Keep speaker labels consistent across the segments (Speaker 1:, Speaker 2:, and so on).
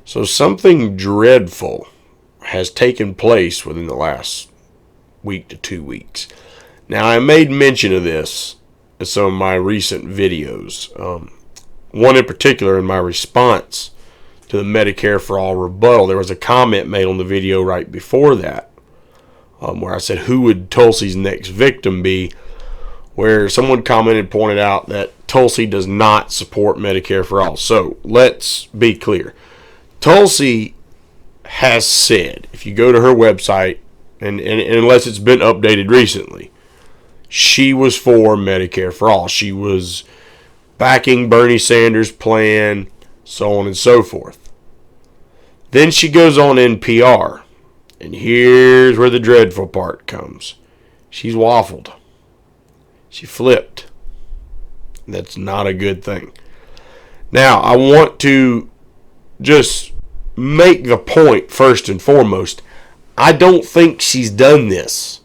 Speaker 1: So something dreadful has taken place within the last week to 2 weeks. Now, I made mention of this in some of my recent videos. One in particular, in my response to the Medicare for All rebuttal, there was a comment made on the video right before that, where I said, who would Tulsi's next victim be? Where someone commented, pointed out that Tulsi does not support Medicare for All. So let's be clear. Tulsi has said, if you go to her website, and unless it's been updated recently, she was for Medicare for All. She was backing Bernie Sanders' plan, so on and so forth. Then she goes on NPR, and here's where the dreadful part comes. She's waffled. She flipped. That's not a good thing. Now, I want to just make the point first and foremost. I don't think she's done this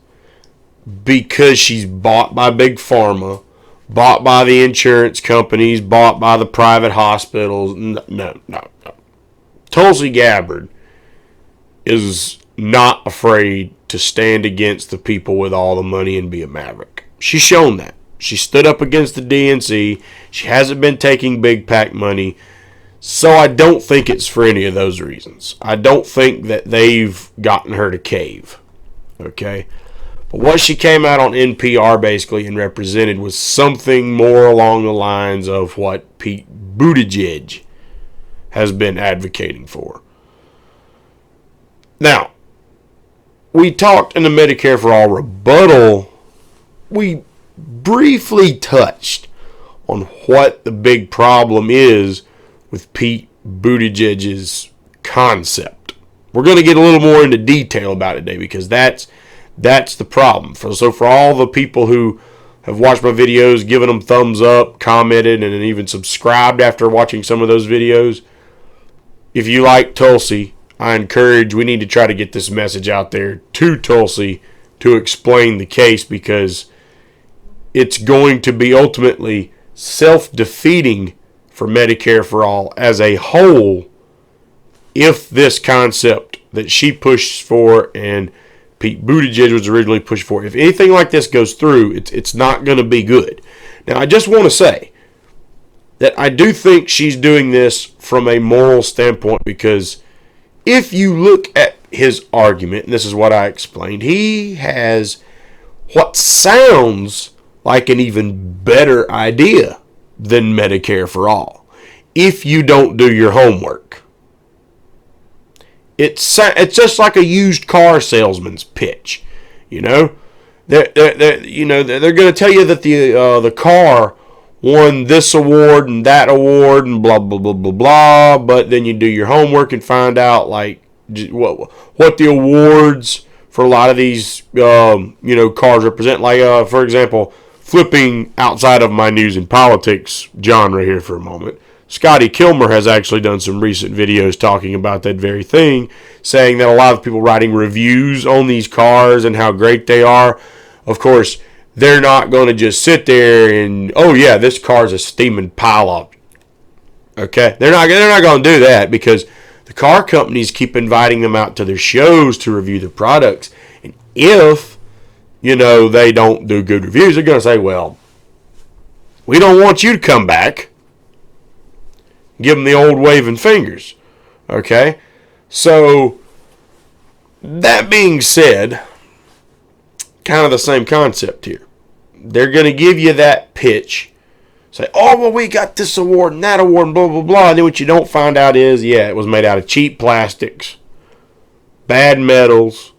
Speaker 1: because she's bought by Big Pharma, bought by the insurance companies, bought by the private hospitals. No. Tulsi Gabbard is not afraid to stand against the people with all the money and be a maverick. She's shown that. She stood up against the DNC. She hasn't been taking big PAC money. So I don't think it's for any of those reasons. I don't think that they've gotten her to cave. Okay? But what she came out on NPR basically and represented was something more along the lines of what Pete Buttigieg has been advocating for. Now, we talked in the Medicare for All rebuttal. We briefly touched on what the big problem is with Pete Buttigieg's concept. We're going to get a little more into detail about it today because that's the problem. So for all the people who have watched my videos, given them thumbs up, commented, and even subscribed after watching some of those videos, if you like Tulsi, I encourage, we need to try to get this message out there to Tulsi to explain the case, because it's going to be ultimately self-defeating for Medicare for All as a whole if this concept that she pushed for and Pete Buttigieg was originally pushed for, if anything like this goes through, it's not going to be good. Now, I just want to say that I do think she's doing this from a moral standpoint, because if you look at his argument, and this is what I explained, he has what sounds like an even better idea than Medicare for All if you don't do your homework. It's just like a used car salesman's pitch. You know, they're going to tell you that the car won this award and that award and blah blah blah blah blah, but then you do your homework and find out like what the awards for a lot of these cars represent. Like for example, flipping outside of my news and politics genre here for a moment, Scotty Kilmer has actually done some recent videos talking about that very thing, saying that a lot of people writing reviews on these cars and how great they are, of course, they're not going to just sit there and, oh yeah, this car's a steaming pile-up. Okay? They're not going to do that, because the car companies keep inviting them out to their shows to review the products. And if they don't do good reviews, they're going to say, well, we don't want you to come back. Give them the old waving fingers. Okay? So, that being said, kind of the same concept here. They're going to give you that pitch. Say, oh, well, we got this award and that award and blah, blah, blah. And then what you don't find out is, yeah, it was made out of cheap plastics, bad metals.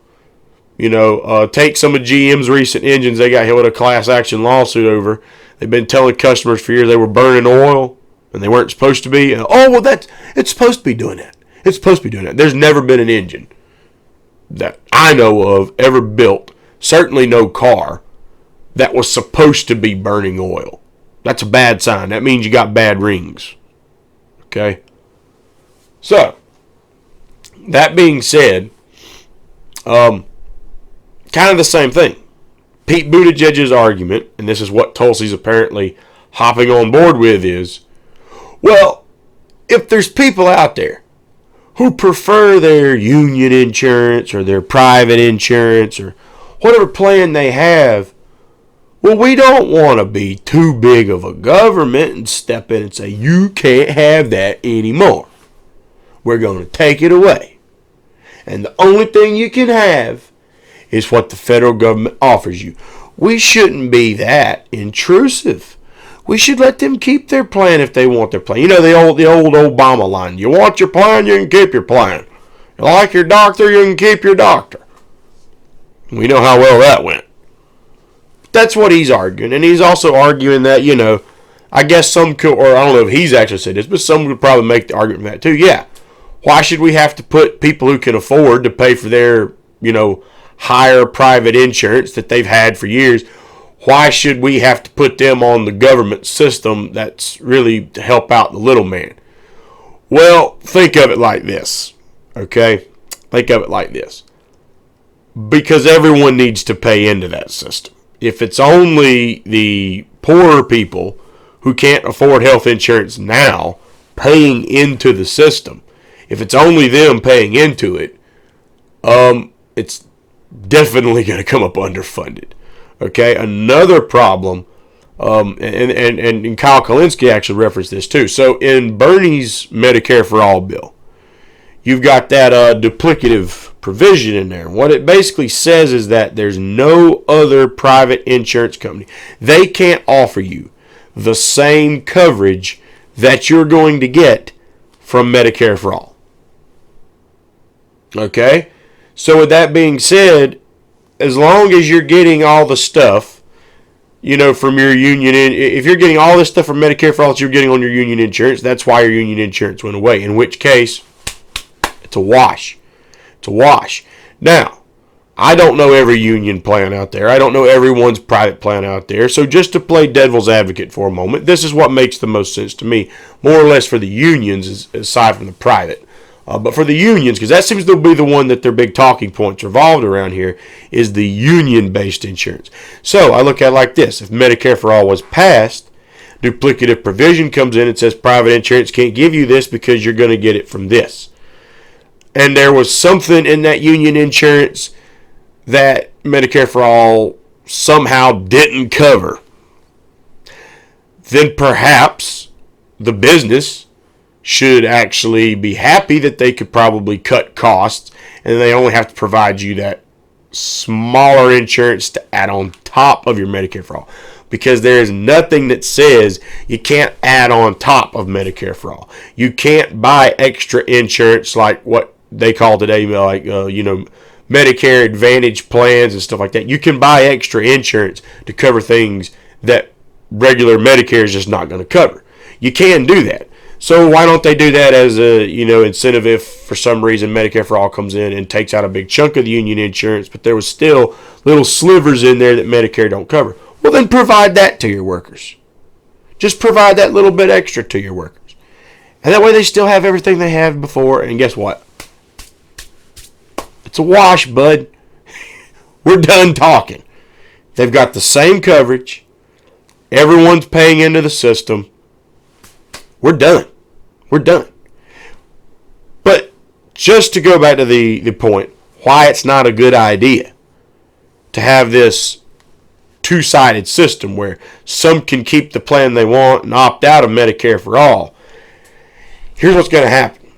Speaker 1: Take some of GM's recent engines they got hit with a class action lawsuit over. They've been telling customers for years they were burning oil and they weren't supposed to be. And, it's supposed to be doing that. It's supposed to be doing that. There's never been an engine that I know of ever built, certainly no car, that was supposed to be burning oil. That's a bad sign. That means you got bad rings. Okay? So, that being said, kind of the same thing. Pete Buttigieg's argument, and this is what Tulsi's apparently hopping on board with, is, well, if there's people out there who prefer their union insurance or their private insurance or whatever plan they have, well, we don't want to be too big of a government and step in and say, you can't have that anymore. We're going to take it away. And the only thing you can have is what the federal government offers you. We shouldn't be that intrusive. We should let them keep their plan if they want their plan. You know, the old Obama line. You want your plan, you can keep your plan. You like your doctor, you can keep your doctor. We know how well that went. That's what he's arguing. And he's also arguing that, you know, I guess some could, or I don't know if he's actually said this, but some would probably make the argument for that too. Yeah. Why should we have to put people who can afford to pay for their, you know, higher private insurance that they've had for years? Why should we have to put them on the government system that's really to help out the little man? Well, think of it like this, okay? Think of it like this. Because everyone needs to pay into that system. If it's only the poorer people who can't afford health insurance now paying into the system, if it's only them paying into it, it's definitely going to come up underfunded. Okay, another problem, and Kyle Kalinske actually referenced this too. So in Bernie's Medicare for All bill, you've got that duplicative provision in there. What it basically says is that there's no other private insurance company. They can't offer you the same coverage that you're going to get from Medicare for All. Okay, so with that being said, as long as you're getting all the stuff, you know, from your union, if you're getting all this stuff from Medicare for All that you're getting on your union insurance, that's why your union insurance went away. In which case, it's a wash. It's a wash. Now, I don't know every union plan out there. I don't know everyone's private plan out there. So just to play devil's advocate for a moment, this is what makes the most sense to me, more or less for the unions aside from the private. But for the unions, because that seems to be the one that their big talking points revolved around here, is the union-based insurance. So I look at it like this. If Medicare for All was passed, duplicative provision comes in and says private insurance can't give you this because you're going to get it from this. And there was something in that union insurance that Medicare for All somehow didn't cover. Then perhaps the business should actually be happy that they could probably cut costs and they only have to provide you that smaller insurance to add on top of your Medicare for All. Because there is nothing that says you can't add on top of Medicare for All. You can't buy extra insurance like what they call today, like, Medicare Advantage plans and stuff like that. You can buy extra insurance to cover things that regular Medicare is just not going to cover. You can do that. So why don't they do that as a incentive if for some reason Medicare for All comes in and takes out a big chunk of the union insurance, but there was still little slivers in there that Medicare don't cover? Well, then provide that to your workers. Just provide that little bit extra to your workers. And that way they still have everything they had before, and guess what? It's a wash, bud. We're done talking. They've got the same coverage. Everyone's paying into the system. We're done. We're done. But just to go back to the point, why it's not a good idea to have this two-sided system where some can keep the plan they want and opt out of Medicare for All. Here's what's going to happen.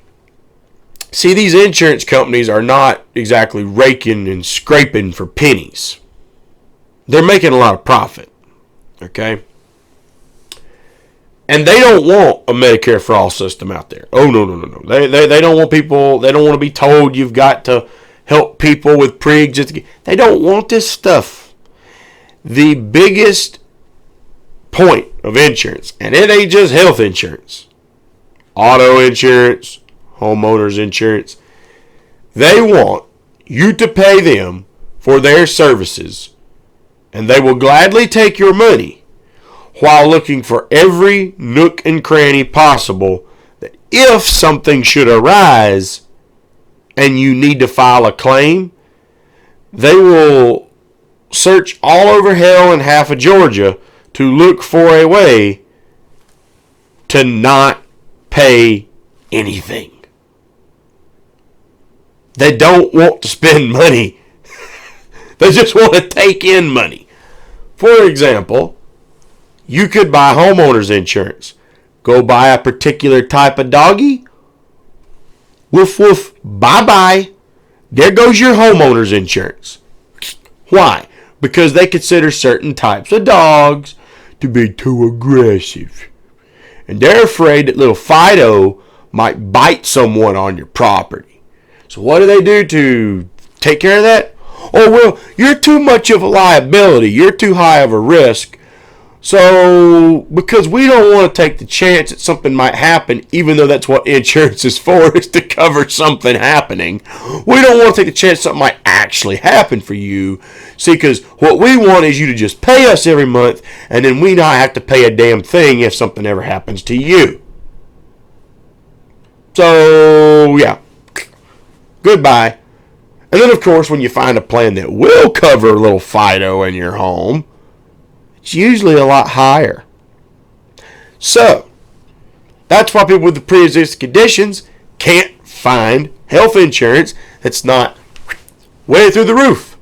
Speaker 1: See, these insurance companies are not exactly raking and scraping for pennies. They're making a lot of profit. Okay? And they don't want a Medicare for All system out there. Oh, no. They don't want people, they don't want to be told you've got to help people with pre-existing. They don't want this stuff. The biggest point of insurance, and it ain't just health insurance, auto insurance, homeowners insurance, they want you to pay them for their services, and they will gladly take your money while looking for every nook and cranny possible that if something should arise and you need to file a claim, they will search all over hell and half of Georgia to look for a way to not pay anything. They don't want to spend money. They just want to take in money. For example, you could buy homeowners insurance. Go buy a particular type of doggy. Woof woof, bye-bye. There goes your homeowners insurance. Why? Because they consider certain types of dogs to be too aggressive. And they're afraid that little Fido might bite someone on your property. So what do to take care of that? Oh, well, you're too much of a liability. You're too high of a risk. So, because we don't want to take the chance that something might happen, even though that's what insurance is for, is to cover something happening. We don't want to take the chance something might actually happen for you. See, because what we want is you to just pay us every month, and then we not have to pay a damn thing if something ever happens to you. So, yeah. Goodbye. And then, of course, when you find a plan that will cover a little Fido in your home, it's usually a lot higher. So, that's why people with the pre-existing conditions can't find health insurance that's not way through the roof.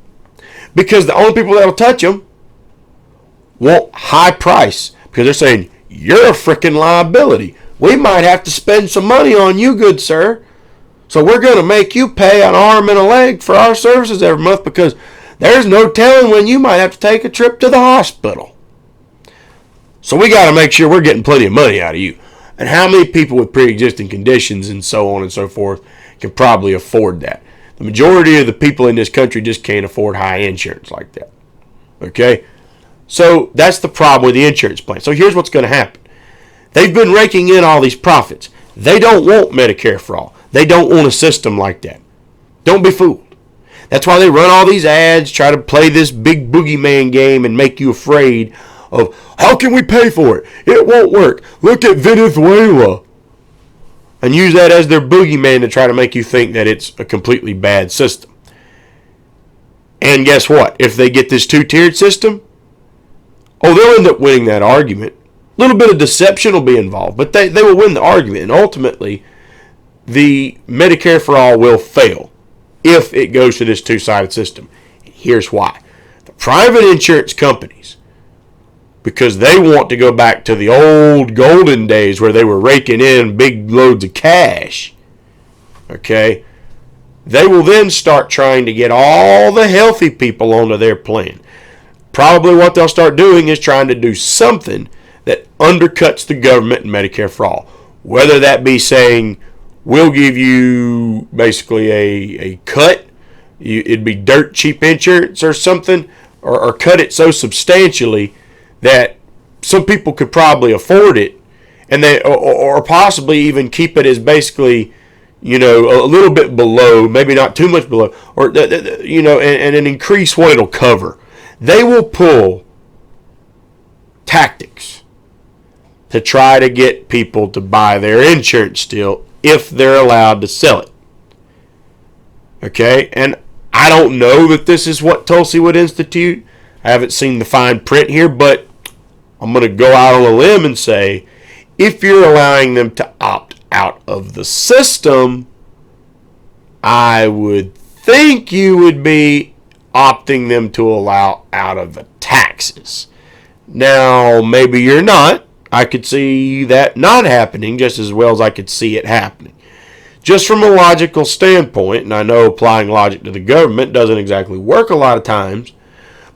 Speaker 1: Because the only people that'll touch them want high price. Because they're saying, you're a freaking liability. We might have to spend some money on you, good sir. So we're going to make you pay an arm and a leg for our services every month because there's no telling when you might have to take a trip to the hospital. So we got to make sure we're getting plenty of money out of you. And how many people with pre-existing conditions and so on and so forth can probably afford that? The majority of the people in this country just can't afford high insurance like that. Okay? So that's the problem with the insurance plan. So here's what's going to happen. They've been raking in all these profits. They don't want Medicare for all. They don't want a system like that. Don't be fooled. That's why they run all these ads, try to play this big boogeyman game and make you afraid of, how can we pay for it? It won't work. Look at Venezuela. And use that as their boogeyman to try to make you think that it's a completely bad system. And guess what? If they get this two-tiered system, they'll end up winning that argument. A little bit of deception will be involved, but they will win the argument. And ultimately, the Medicare for all will fail if it goes to this two-sided system. Here's why. The private insurance companies, because they want to go back to the old golden days where they were raking in big loads of cash, okay, they will then start trying to get all the healthy people onto their plan. Probably what they'll start doing is trying to do something that undercuts the government and Medicare for all. Whether that be saying, we'll give you basically a cut, it'd be dirt cheap insurance or something, or cut it so substantially that some people could probably afford it, and they or possibly even keep it as basically, a little bit below, maybe not too much below, or and then increase what it'll cover. They will pull tactics to try to get people to buy their insurance still if they're allowed to sell it. Okay? And I don't know that this is what Tulsi would institute. I haven't seen the fine print here, but I'm going to go out on a limb and say, if you're allowing them to opt out of the system, I would think you would be opting them to allow out of the taxes. Now, maybe you're not. I could see that not happening just as well as I could see it happening. Just from a logical standpoint, and I know applying logic to the government doesn't exactly work a lot of times,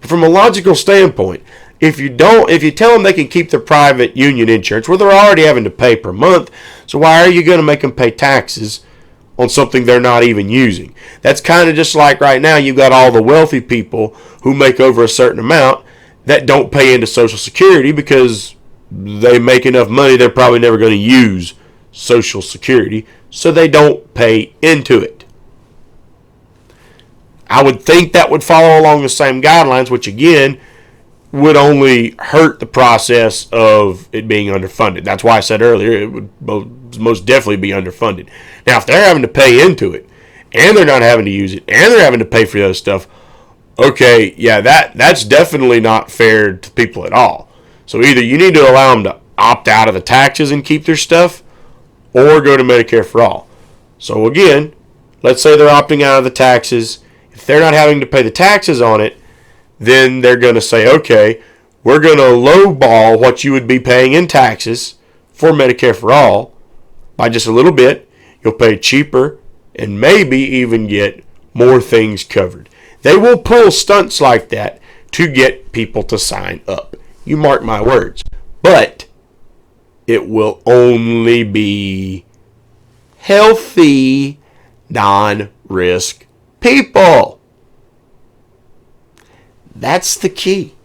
Speaker 1: but from a logical standpoint, if you tell them they can keep their private union insurance, where they're already having to pay per month, so why are you going to make them pay taxes on something they're not even using? That's kind of just like right now you've got all the wealthy people who make over a certain amount that don't pay into Social Security because they make enough money they're probably never going to use Social Security, so they don't pay into it. I would think that would follow along the same guidelines, which again would only hurt the process of it being underfunded. That's why I said earlier it would most definitely be underfunded. Now, if they're having to pay into it, and they're not having to use it, and they're having to pay for the other stuff, okay, yeah, that's definitely not fair to people at all. So either you need to allow them to opt out of the taxes and keep their stuff, or go to Medicare for all. So again, let's say they're opting out of the taxes. If they're not having to pay the taxes on it, then they're going to say, okay, we're going to lowball what you would be paying in taxes for Medicare for all by just a little bit. You'll pay cheaper and maybe even get more things covered. They will pull stunts like that to get people to sign up. You mark my words. But it will only be healthy, non-risk people. That's the key.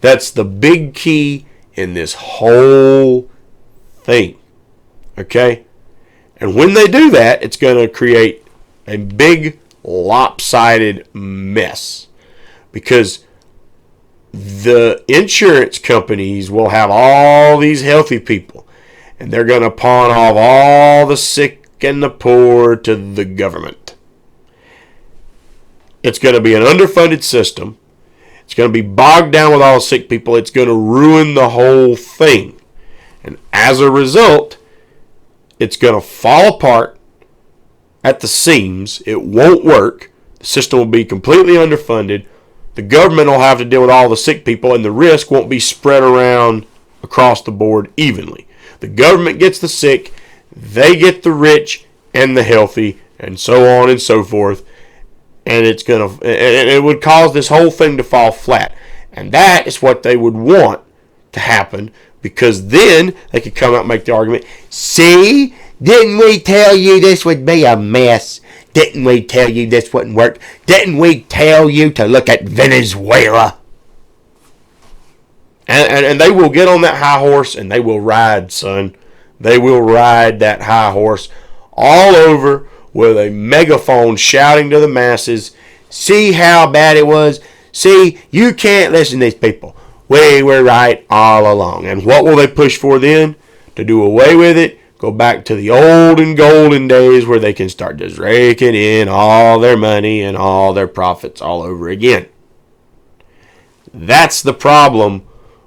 Speaker 1: That's the big key in this whole thing. Okay? And when they do that, it's going to create a big lopsided mess. Because the insurance companies will have all these healthy people. And they're going to pawn off all the sick and the poor to the government. It's going to be an underfunded system. It's going to be bogged down with all the sick people. It's going to ruin the whole thing. And as a result, it's going to fall apart at the seams. It won't work. The system will be completely underfunded. The government will have to deal with all the sick people, and the risk won't be spread around across the board evenly. The government gets the sick, they get the rich and the healthy, and so on and so forth. And it would cause this whole thing to fall flat. And that is what they would want to happen, because then they could come out and make the argument, see, didn't we tell you this would be a mess? Didn't we tell you this wouldn't work? Didn't we tell you to look at Venezuela? And they will get on that high horse and they will ride, son. They will ride that high horse all over with a megaphone shouting to the masses, see how bad it was. See, you can't listen to these people. We were right all along. And what will they push for then? To do away with it, go back to the old and golden days where they can start just raking in all their money and all their profits all over again. That's the problem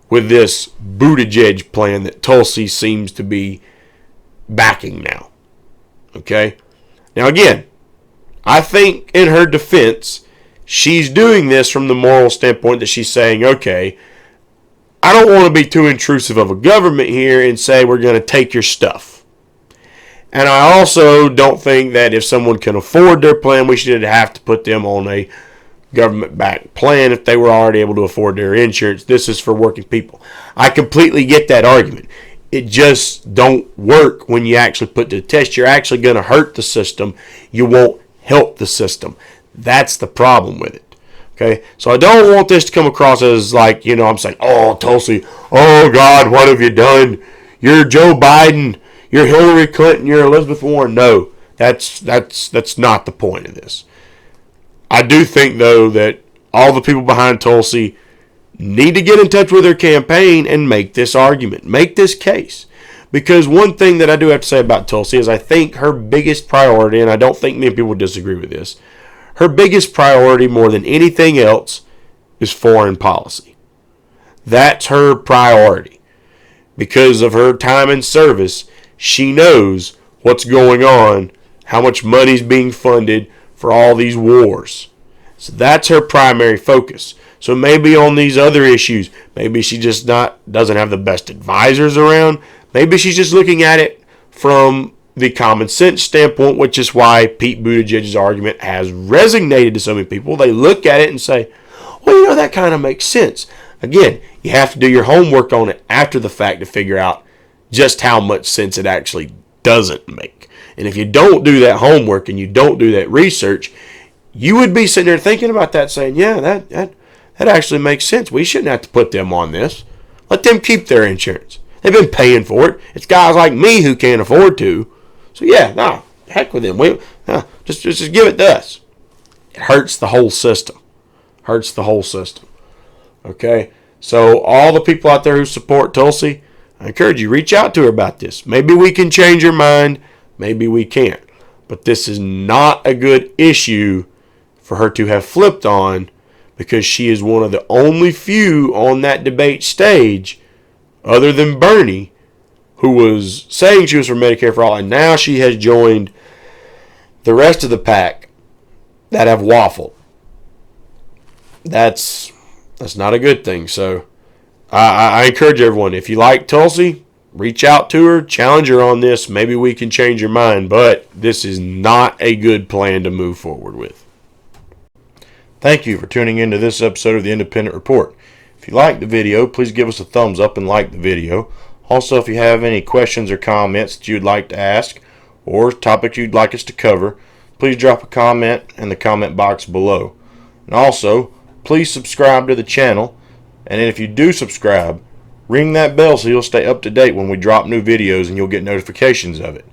Speaker 1: with this Buttigieg plan that Tulsi seems to be backing now. Okay? Now again, I think in her defense, she's doing this from the moral standpoint that she's saying, okay, I don't want to be too intrusive of a government here and say we're going to take your stuff. And I also don't think that if someone can afford their plan, we should have to put them on a government-backed plan if they were already able to afford their insurance. This is for working people. I completely get that argument. It just don't work when you actually put to the test. You're actually going to hurt the system. You won't help the system. That's the problem with it. Okay, so I don't want this to come across as like, I'm saying, oh, Tulsi, oh, God, what have you done? You're Joe Biden, you're Hillary Clinton, you're Elizabeth Warren. No, that's not the point of this. I do think, though, that all the people behind Tulsi need to get in touch with their campaign and make this argument, make this case. Because one thing that I do have to say about Tulsi is I think her biggest priority, and I don't think many people disagree with this, her biggest priority more than anything else is foreign policy. That's her priority. Because of her time in service, she knows what's going on, how much money's being funded for all these wars. So that's her primary focus. So maybe on these other issues, maybe she just doesn't have the best advisors around. Maybe she's just looking at it from the common sense standpoint, which is why Pete Buttigieg's argument has resonated to so many people. They look at it and say, well, that kind of makes sense. Again, you have to do your homework on it after the fact to figure out just how much sense it actually doesn't make. And if you don't do that homework and you don't do that research, you would be sitting there thinking about that saying, yeah, that actually makes sense. We shouldn't have to put them on this. Let them keep their insurance. They've been paying for it. It's guys like me who can't afford to. So yeah, heck with them. Just give it to us. It hurts the whole system. Hurts the whole system. Okay? So all the people out there who support Tulsi, I encourage you, reach out to her about this. Maybe we can change her mind. Maybe we can't. But this is not a good issue for her to have flipped on, because she is one of the only few on that debate stage, other than Bernie, who was saying she was for Medicare for all, and now she has joined the rest of the pack that have waffled. That's not a good thing. So I encourage everyone, if you like Tulsi, reach out to her, challenge her on this. Maybe we can change your mind, but this is not a good plan to move forward with. Thank you for tuning into this episode of the Independent Report. If you liked the video, please give us a thumbs up and like the video. Also, if you have any questions or comments that you'd like to ask, or topics you'd like us to cover, please drop a comment in the comment box below. And also, please subscribe to the channel, and if you do subscribe, ring that bell so you'll stay up to date when we drop new videos and you'll get notifications of it.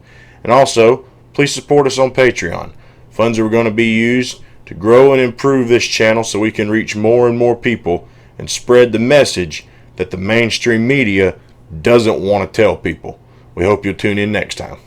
Speaker 1: And also, please support us on Patreon. Funds are going to be used to grow and improve this channel so we can reach more and more people and spread the message that the mainstream media doesn't want to tell people. We hope you'll tune in next time.